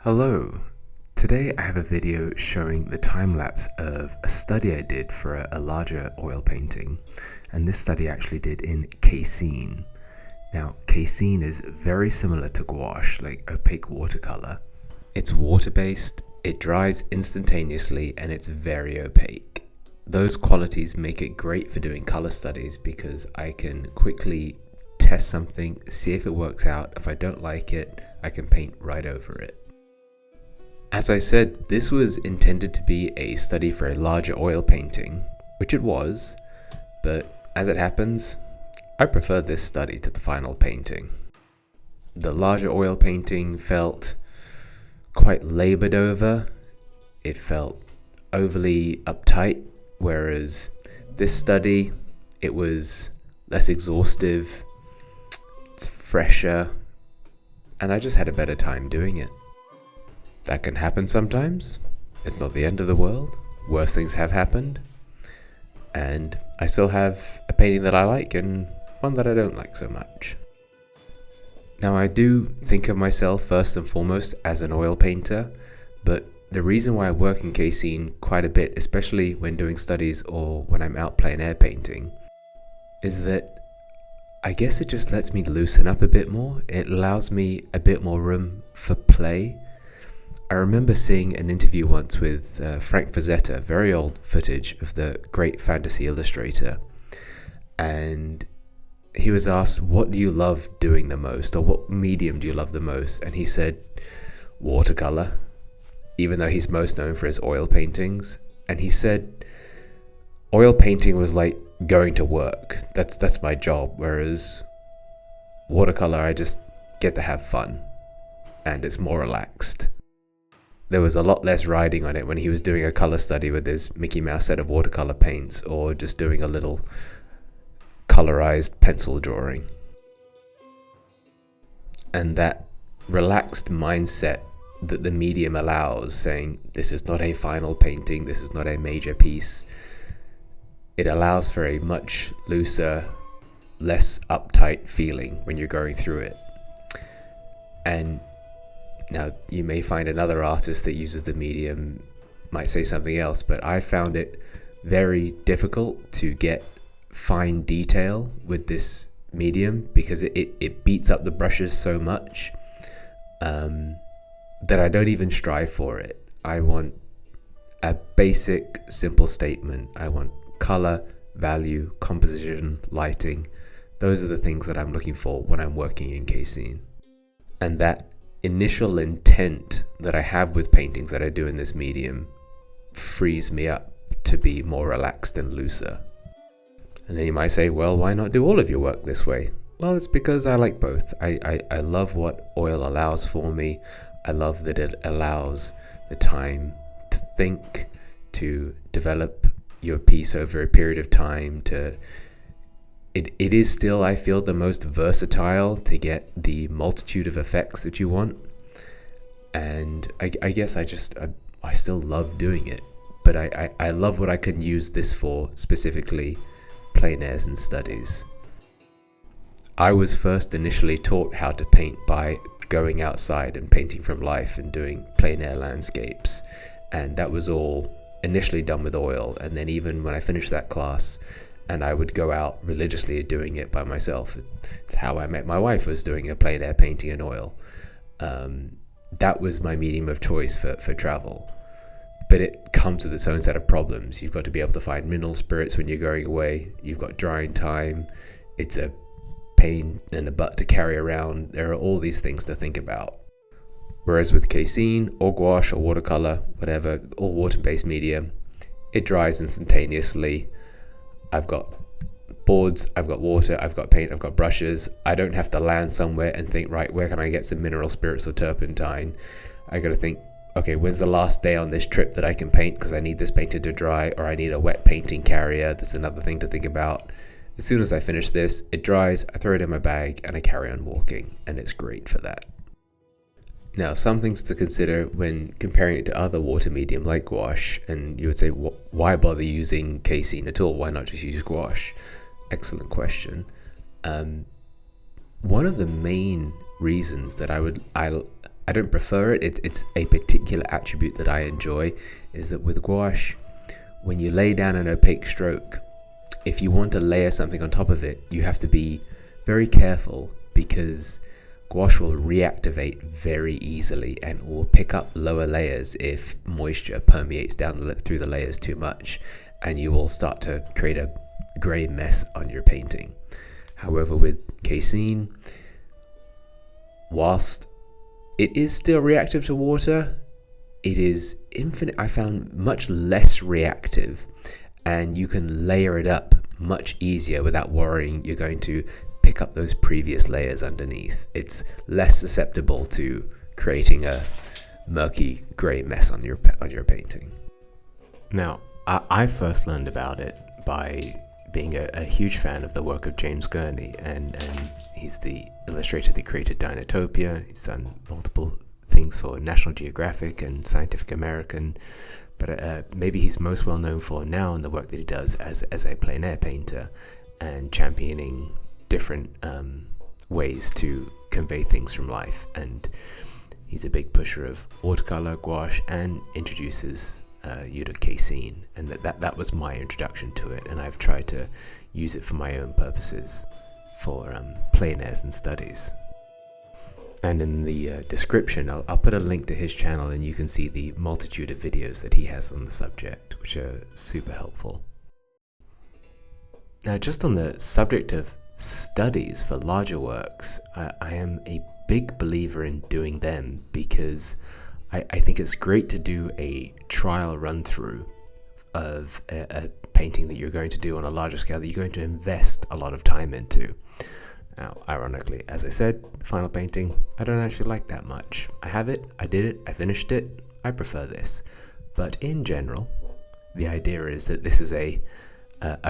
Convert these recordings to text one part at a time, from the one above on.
Hello. Today I have a video showing the time lapse of a study I did for a larger oil painting, and this study I actually did in Casein. Now, Casein is very similar to gouache, like opaque watercolor. It's water-based, it dries instantaneously, and it's very opaque. Those qualities make it great for doing color studies because I can quickly test something, see if it works out. If I don't like it, I can paint right over it. As I said, this was intended to be a study for a larger oil painting, which it was, but as it happens, I prefer this study to the final painting. The larger oil painting felt quite labored over, it felt overly uptight, whereas this study, it was less exhaustive, it's fresher, and I just had a better time doing it. That can happen sometimes. It's not the end of the world. Worse things have happened. And I still have a painting that I like and one that I don't like so much. Now, I do think of myself first and foremost as an oil painter, but the reason why I work in Casein quite a bit, especially when doing studies or when I'm out plein air painting, is that I guess it just lets me loosen up a bit more. It allows me a bit more room for play. I remember seeing an interview once with Frank Frazetta, very old footage of the great fantasy illustrator, and he was asked, what do you love doing the most, or what medium do you love the most? And he said, watercolor, even though he's most known for his oil paintings. And he said, oil painting was like going to work. That's my job, whereas watercolor, I just get to have fun, and it's more relaxed. There was a lot less riding on it when he was doing a color study with his Mickey Mouse set of watercolor paints or just doing a little colorized pencil drawing. And that relaxed mindset that the medium allows, saying this is not a final painting, this is not a major piece, it allows for a much looser, less uptight feeling when you're going through it. And now, you may find another artist that uses the medium might say something else, but I found it very difficult to get fine detail with this medium because it beats up the brushes so much that I don't even strive for it. I want a basic, simple statement. I want color, value, composition, lighting. Those are the things that I'm looking for when I'm working in Casein. And that initial intent that I have with paintings that I do in this medium frees me up to be more relaxed and looser. And then you might say, well, why not do all of your work this way? Well, it's because I like both. I love what oil allows for me. I love that it allows the time to think, to develop your piece over a period of time, It is still, I feel, the most versatile to get the multitude of effects that you want. And I guess I still love doing it. But I love what I can use this for, specifically plein airs and studies. I was first initially taught how to paint by going outside and painting from life and doing plein air landscapes. And that was all initially done with oil. And then even when I finished that class, and I would go out religiously doing it by myself. It's how I met my wife, was doing a plein air painting in oil. That was my medium of choice for travel. But it comes with its own set of problems. You've got to be able to find mineral spirits when you're going away. You've got drying time. It's a pain in the butt to carry around. There are all these things to think about. Whereas with Casein or gouache or watercolor, whatever, all water-based medium, it dries instantaneously. I've got boards, I've got water, I've got paint, I've got brushes. I don't have to land somewhere and think, right, where can I get some mineral spirits or turpentine? I got to think, okay, when's the last day on this trip that I can paint because I need this painted to dry, or I need a wet painting carrier. That's another thing to think about. As soon as I finish this, it dries, I throw it in my bag and I carry on walking, and it's great for that. Now, some things to consider when comparing it to other water medium like gouache, and you would say, why bother using Casein at all? Why not just use gouache? Excellent question. One of the main reasons that I I don't prefer it. It's a particular attribute that I enjoy, is that with gouache, when you lay down an opaque stroke, if you want to layer something on top of it, you have to be very careful, because gouache will reactivate very easily and will pick up lower layers if moisture permeates down through the layers too much, and you will start to create a grey mess on your painting. However, with Casein, whilst it is still reactive to water, it is I found much less reactive, and you can layer it up much easier without worrying you're going to pick up those previous layers underneath. It's less susceptible to creating a murky grey mess on your painting. Now, I first learned about it by being a huge fan of the work of James Gurney, and he's the illustrator that created Dinotopia. He's done multiple things for National Geographic and Scientific American, but maybe he's most well known for now in the work that he does as a plein air painter and championing different ways to convey things from life. And he's a big pusher of watercolor, gouache, and introduces you to Casein, and that was my introduction to it, and I've tried to use it for my own purposes for plein airs and studies. And in the description, I'll put a link to his channel, and you can see the multitude of videos that he has on the subject, which are super helpful. Now, just on the subject of studies for larger works, I am a big believer in doing them, because I think it's great to do a trial run through of a painting that you're going to do on a larger scale that you're going to invest a lot of time into. Now, ironically, as I said, the final painting, I don't actually like that much. I have it, I did it, I finished it, I prefer this. But in general, the idea is that this is a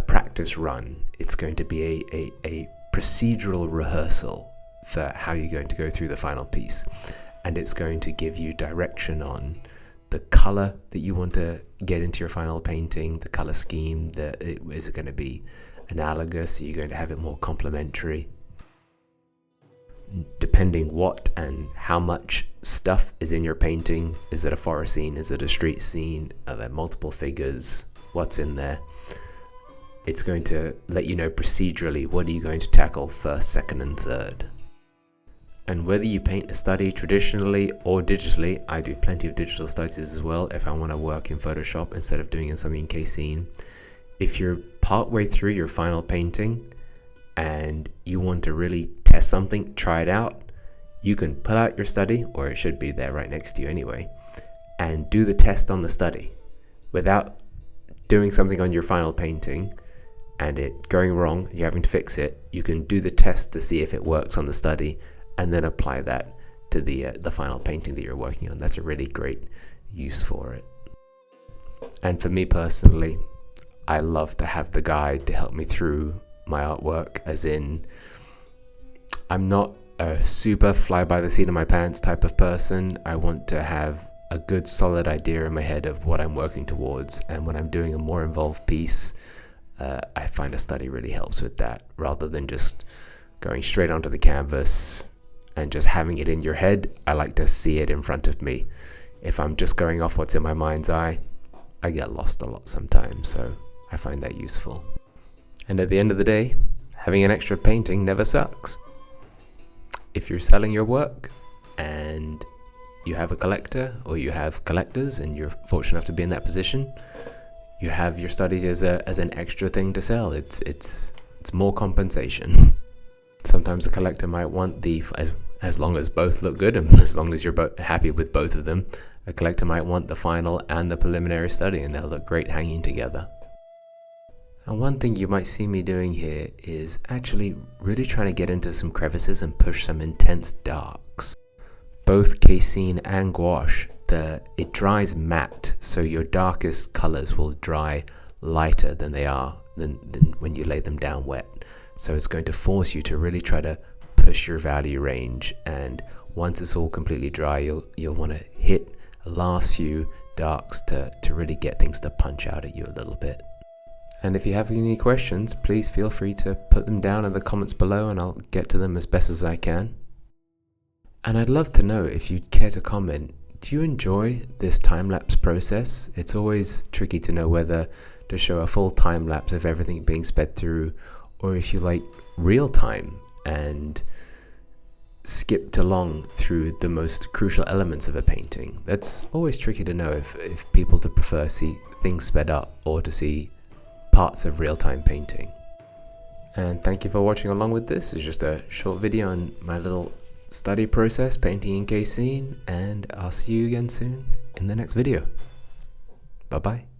practice run. It's going to be a procedural rehearsal for how you're going to go through the final piece. And it's going to give you direction on the color that you want to get into your final painting, the color scheme. Is it going to be analogous? Are you going to have it more complementary? Depending what and how much stuff is in your painting. Is it a forest scene? Is it a street scene? Are there multiple figures? What's in there? It's going to let you know procedurally what are you going to tackle first, second, and third. And whether you paint a study traditionally or digitally, I do plenty of digital studies as well if I want to work in Photoshop instead of doing something in Casein. If you're partway through your final painting and you want to really test something, try it out, you can pull out your study, or it should be there right next to you anyway, and do the test on the study. Without doing something on your final painting and it going wrong, you're having to fix it, you can do the test to see if it works on the study, and then apply that to the final painting that you're working on. That's a really great use for it. And for me personally, I love to have the guide to help me through my artwork, as in, I'm not a super fly by the seat of my pants type of person. I want to have a good solid idea in my head of what I'm working towards, and when I'm doing a more involved piece, I find a study really helps with that, rather than just going straight onto the canvas and just having it in your head. I like to see it in front of me. If I'm just going off what's in my mind's eye, I get lost a lot sometimes, so I find that useful. And at the end of the day, having an extra painting never sucks. If you're selling your work and you have a collector, or you have collectors and you're fortunate enough to be in that position, you have your study as an extra thing to sell. It's more compensation. Sometimes the collector might want as long as both look good, and as long as you're happy with both of them, a collector might want the final and the preliminary study, and they'll look great hanging together. And one thing you might see me doing here is actually really trying to get into some crevices and push some intense darks. Both Casein and gouache, it dries matte, so your darkest colors will dry lighter than when you lay them down wet. So it's going to force you to really try to push your value range, and once it's all completely dry, you'll want to hit the last few darks to really get things to punch out at you a little bit. And if you have any questions, please feel free to put them down in the comments below, and I'll get to them as best as I can. And I'd love to know, if you'd care to comment, do you enjoy this time-lapse process? It's always tricky to know whether to show a full time-lapse of everything being sped through, or if you like real time and skipped along through the most crucial elements of a painting. That's always tricky to know if people to prefer see things sped up or to see parts of real-time painting. And thank you for watching along with this. It's just a short video on my little study process painting in Casein, and I'll see you again soon in the next video. Bye bye.